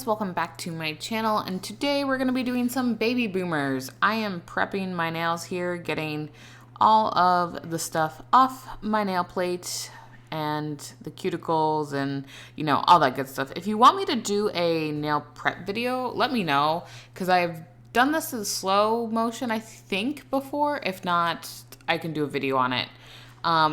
guys, welcome back to my channel, and today we're going to be doing some baby boomers. I am prepping my nails here, getting all of the stuff off my nail plate and the cuticles and, you know, all that good stuff. If you want me to do a nail prep video, let me know, because I've done this in slow motion, I think, before. If not, I can do a video on it.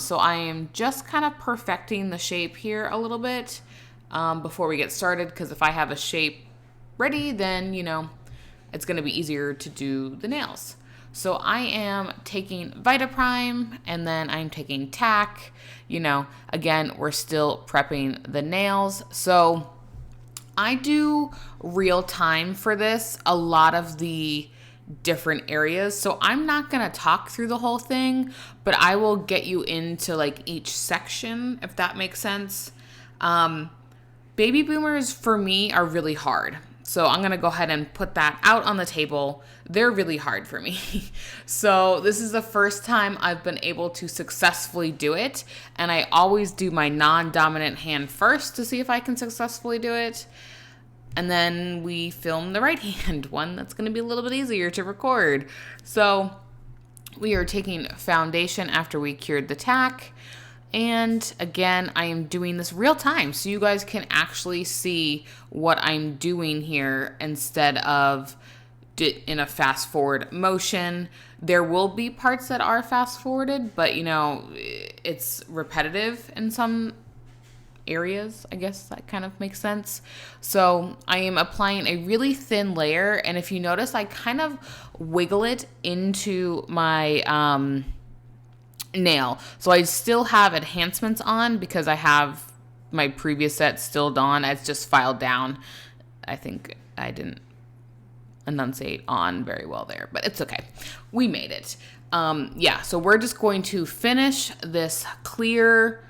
So I am just kind of perfecting the shape here a little bit before we get started, because if I have a shape ready, then, you know, it's going to be easier to do the nails. So I am taking Vitaprime, and then I'm taking tack. You know, again, we're still prepping the nails. So I do real time for this, a lot of the different areas. So I'm not going to talk through the whole thing, but I will get you into like each section, if that makes sense. Baby boomers for me are really hard. So I'm going to go ahead and put that out on the table. They're really hard for me. So this is the first time I've been able to successfully do it. And I always do my non-dominant hand first to see if I can successfully do it. And then we film the right hand one that's going to be a little bit easier to record. So we are taking foundation after we cured the tack. And again, I am doing this real time, so you guys can actually see what I'm doing here instead of in a fast forward motion. There will be parts that are fast forwarded, but you know, it's repetitive in some areas. I guess that kind of makes sense. So I am applying a really thin layer, and if you notice, I kind of wiggle it into my nail. So I still have enhancements on because I have my previous set still on. It's just filed down. I think I didn't enunciate on very well there, but it's okay. We made it. Yeah, so we're just going to finish this clear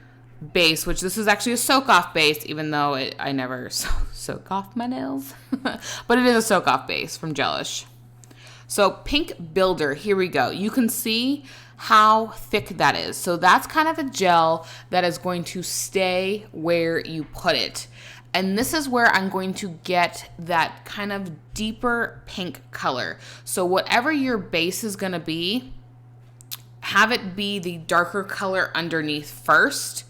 base, which this is actually a soak off base, even though I never soak off my nails, but it is a soak off base from Gelish. So pink builder, here we go. You can see how thick that is. So that's kind of a gel that is going to stay where you put it. And this is where I'm going to get that kind of deeper pink color. So whatever your base is going to be, have it be the darker color underneath first.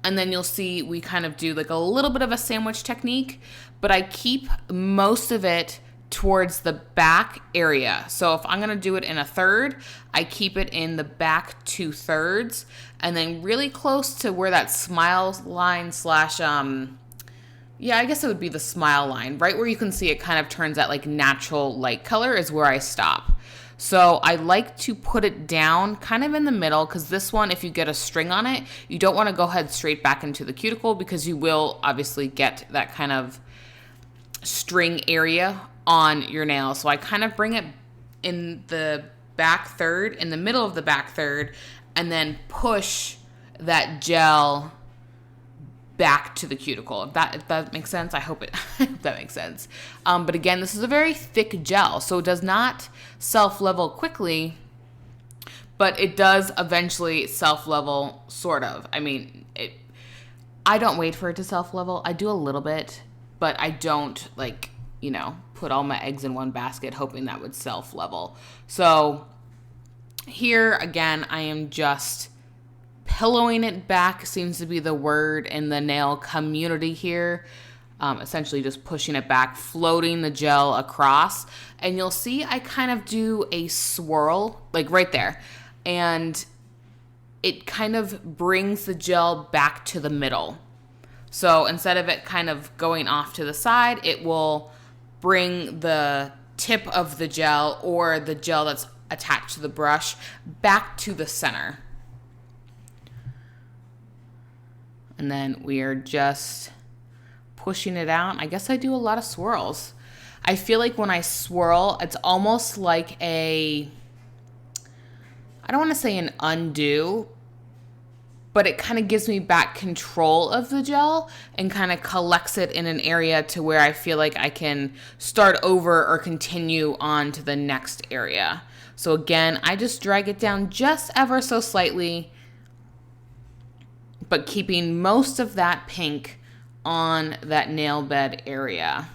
And then you'll see we kind of do like a little bit of a sandwich technique, but I keep most of it towards the back area. So if I'm going to do it in a third, I keep it in the back 2/3, and then really close to where that smile line slash, yeah, I guess it would be the smile line, right where you can see it kind of turns that like natural light color is where I stop. So I like to put it down kind of in the middle, because this one, if you get a string on it, you don't want to go ahead straight back into the cuticle, because you will obviously get that kind of string area on your nail. So I kind of bring it in the back third, in the middle of the back third, and then push that gel back to the cuticle. If that makes sense, I hope that makes sense. But again, this is a very thick gel, so it does not self-level quickly, but it does eventually self-level, sort of. I mean, I don't wait for it to self-level. I do a little bit, but I don't, like, you know, put all my eggs in one basket hoping that would self-level. So here, again, I am just pillowing it back, seems to be the word in the nail community here. Essentially just pushing it back, floating the gel across. And you'll see I kind of do a swirl, like right there. And it kind of brings the gel back to the middle. So instead of it kind of going off to the side, it will bring the tip of the gel, or the gel that's attached to the brush, back to the center. And then we are just pushing it out. I guess I do a lot of swirls. I feel like when I swirl, it's almost like I don't want to say an undo, but it kind of gives me back control of the gel and kind of collects it in an area to where I feel like I can start over or continue on to the next area. So again, I just drag it down just ever so slightly, but keeping most of that pink on that nail bed area.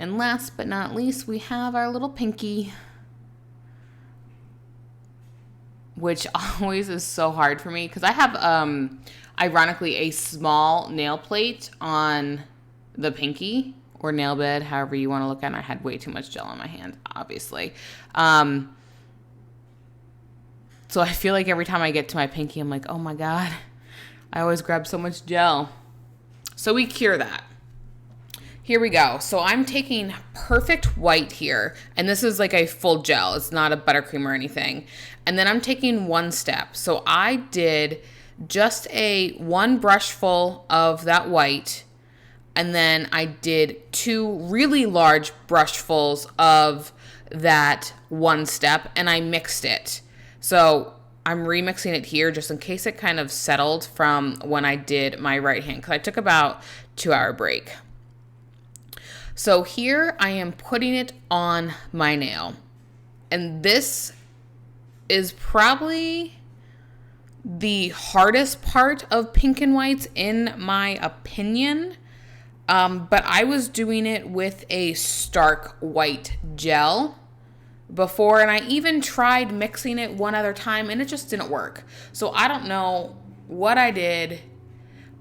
And last but not least, we have our little pinky, which always is so hard for me because I have, ironically, a small nail plate on the pinky or nail bed, however you want to look at it. I had way too much gel on my hand, obviously. So I feel like every time I get to my pinky, I'm like, oh my God, I always grab so much gel. So we cure that. Here we go. So I'm taking Perfect White here, and this is like a full gel. It's not a buttercream or anything. And then I'm taking one step. So I did just one brush full of that white, and then I did 2 really large brushfuls of that one step, and I mixed it. So I'm remixing it here just in case it kind of settled from when I did my right hand, because I took about 2-hour break. So here I am putting it on my nail. And this is probably the hardest part of pink and whites in my opinion. But I was doing it with a stark white gel before, and I even tried mixing it one other time and it just didn't work. So I don't know what I did,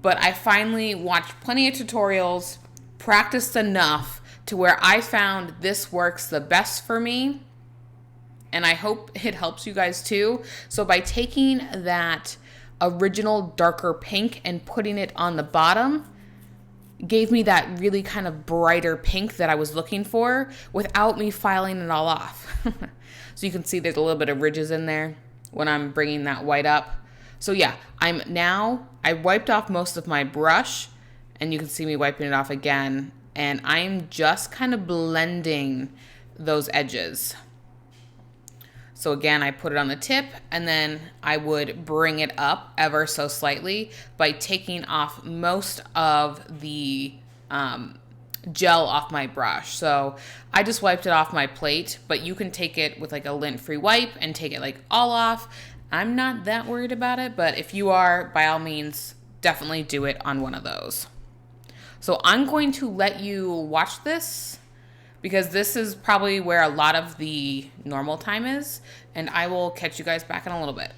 but I finally watched plenty of tutorials, practiced enough to where I found this works the best for me, and I hope it helps you guys too. So by taking that original darker pink and putting it on the bottom, gave me that really kind of brighter pink that I was looking for without me filing it all off. So you can see there's a little bit of ridges in there when I'm bringing that white up. So yeah, I wiped off most of my brush, and you can see me wiping it off again, and I'm just kind of blending those edges. So again, I put it on the tip, and then I would bring it up ever so slightly by taking off most of the gel off my brush. So I just wiped it off my plate, but you can take it with like a lint-free wipe and take it like all off. I'm not that worried about it, but if you are, by all means, definitely do it on one of those. So I'm going to let you watch this, because this is probably where a lot of the normal time is, and I will catch you guys back in a little bit.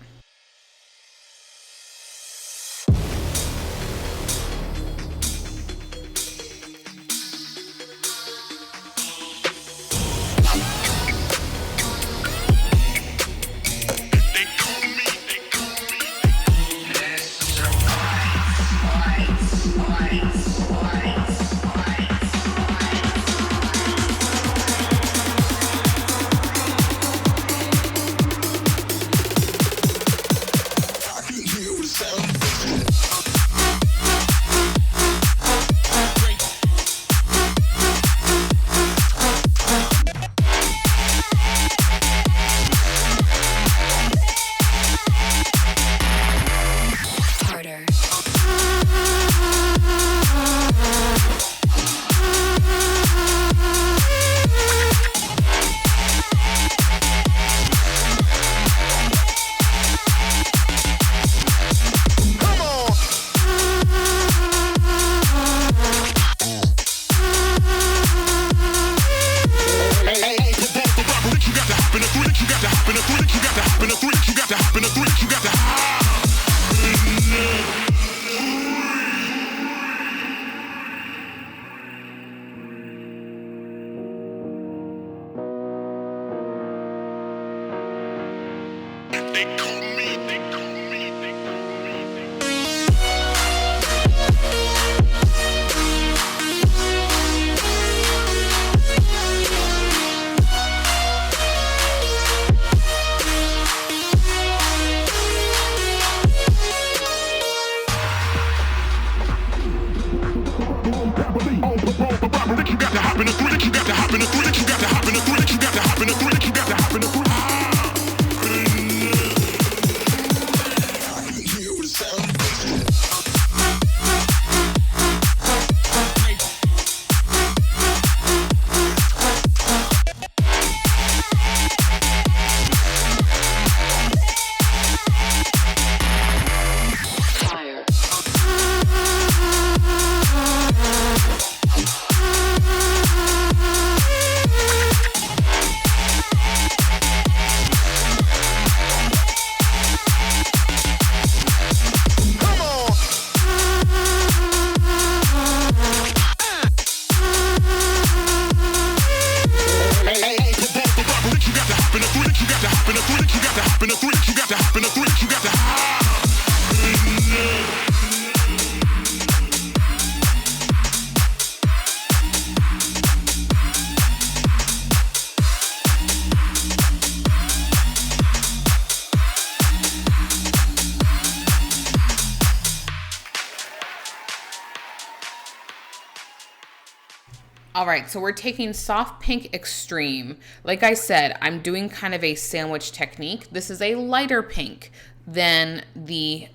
All right, so we're taking Soft Pink Extreme. Like I said, I'm doing kind of a sandwich technique. This is a lighter pink than the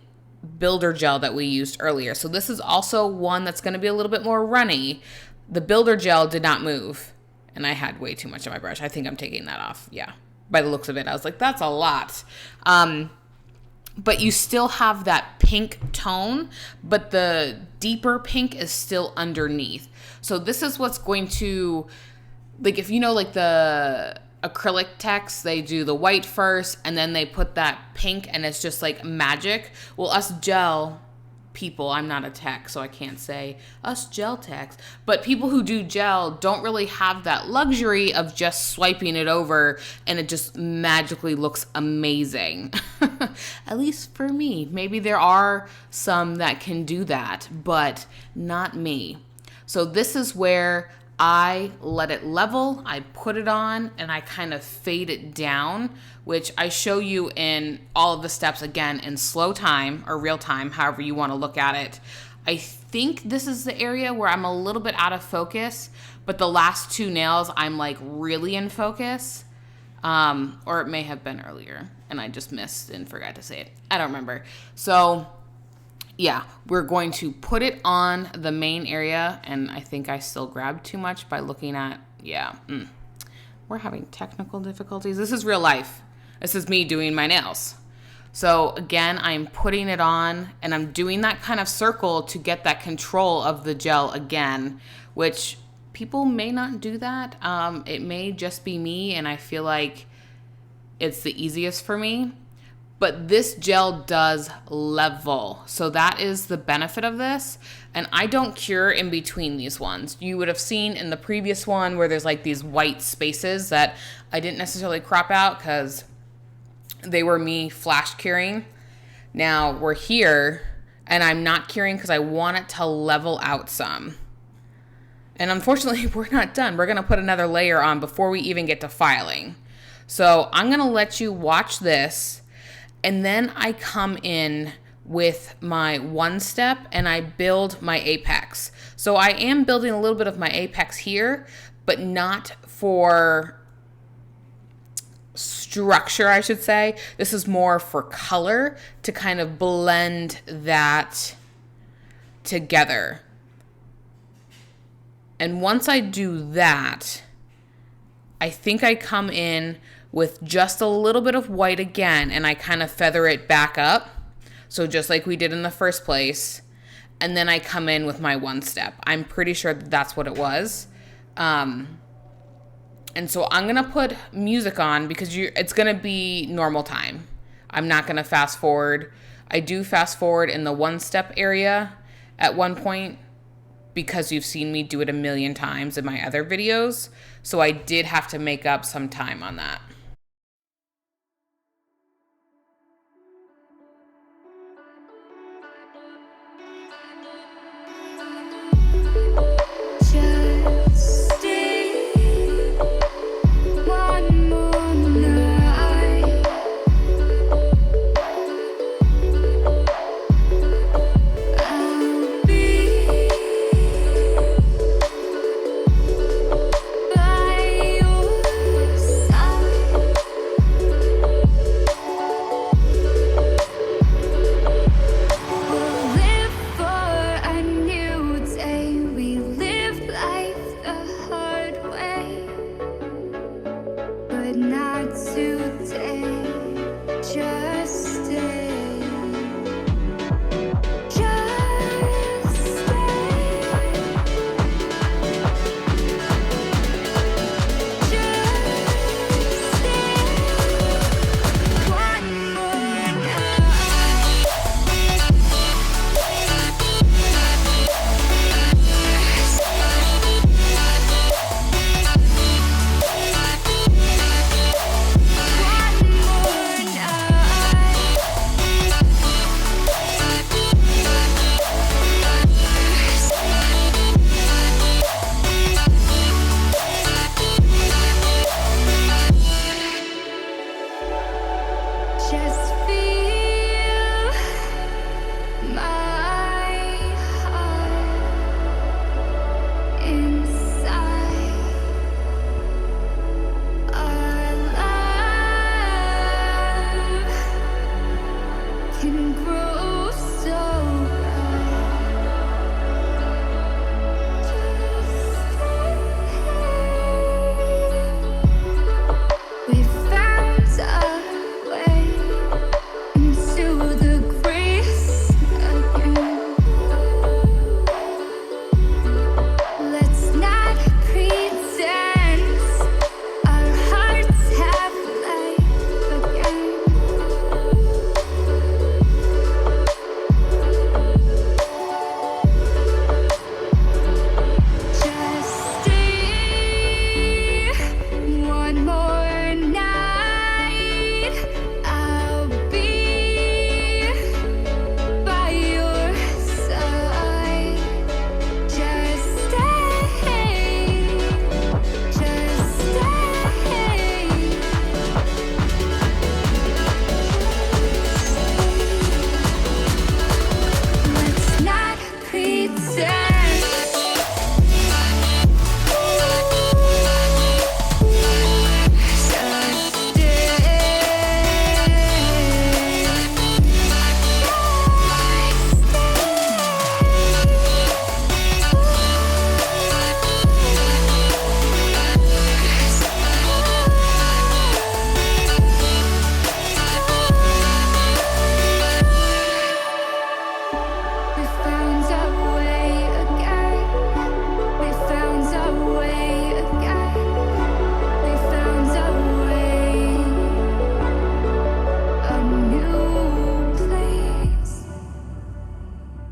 builder gel that we used earlier. So this is also one that's going to be a little bit more runny. The builder gel did not move, and I had way too much on my brush. I think I'm taking that off. Yeah, by the looks of it, I was like, that's a lot. But you still have that pink tone, but the deeper pink is still underneath. So this is what's going to, like, if you know, like the acrylic text, they do the white first and then they put that pink and it's just like magic. Well, us gel people, I'm not a tech, so I can't say us gel techs, but people who do gel don't really have that luxury of just swiping it over and it just magically looks amazing. At least for me. Maybe there are some that can do that, but not me. So this is where I let it level, I put it on, and I kind of fade it down, which I show you in all of the steps again in slow time or real time, however you want to look at it. I think this is the area where I'm a little bit out of focus, but the last two nails I'm like really in focus. Or it may have been earlier and I just missed and forgot to say it. I don't remember. So yeah, we're going to put it on the main area, and I think I still grabbed too much by looking at, we're having technical difficulties. This is real life. This is me doing my nails. So again, I'm putting it on, and I'm doing that kind of circle to get that control of the gel again, which people may not do that. It may just be me, and I feel like it's the easiest for me. But this gel does level. So that is the benefit of this. And I don't cure in between these ones. You would have seen in the previous one where there's like these white spaces that I didn't necessarily crop out because they were me flash curing. Now we're here and I'm not curing because I want it to level out some. And unfortunately, we're not done. We're going to put another layer on before we even get to filing. So I'm going to let you watch this. And then I come in with my one step and I build my apex. So I am building a little bit of my apex here, but not for structure, I should say. This is more for color to kind of blend that together. And once I do that, I think I come in with just a little bit of white again, and I kind of feather it back up. So just like we did in the first place. And then I come in with my one step. I'm pretty sure that's what it was. And so I'm going to put music on because it's going to be normal time. I'm not going to fast forward. I do fast forward in the one step area at one point because you've seen me do it a million times in my other videos. So I did have to make up some time on that. Inside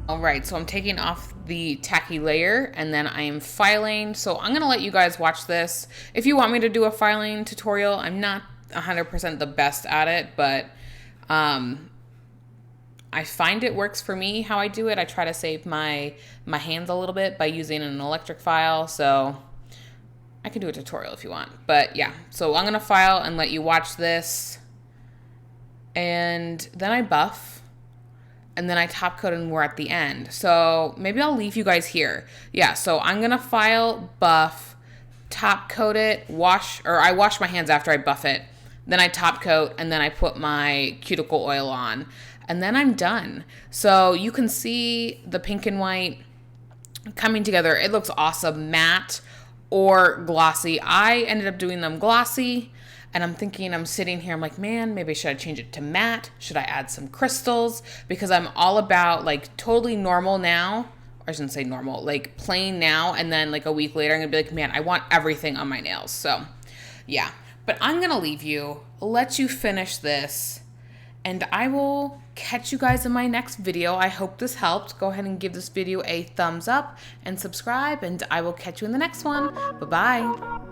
All right, so I'm taking off the tacky layer and then I am filing. So I'm gonna let you guys watch this. If you want me to do a filing tutorial, I'm not 100% the best at it, but I find it works for me how I do it. I try to save my hands a little bit by using an electric file. So I can do a tutorial if you want, but yeah. So I'm gonna file and let you watch this. And then I buff. And then I top coat and we're at the end. So maybe I'll leave you guys here. Yeah, so I'm gonna file, buff, top coat it, I wash my hands after I buff it. Then I top coat and then I put my cuticle oil on. And then I'm done. So you can see the pink and white coming together. It looks awesome, matte or glossy. I ended up doing them glossy. And I'm sitting here, I'm like, man, maybe should I change it to matte? Should I add some crystals? Because I'm all about like totally normal now. Or I shouldn't say normal, like plain now. And then like a week later, I'm gonna be like, man, I want everything on my nails. So yeah, but I'm gonna leave you, let you finish this. And I will catch you guys in my next video. I hope this helped. Go ahead and give this video a thumbs up and subscribe. And I will catch you in the next one. Bye-bye.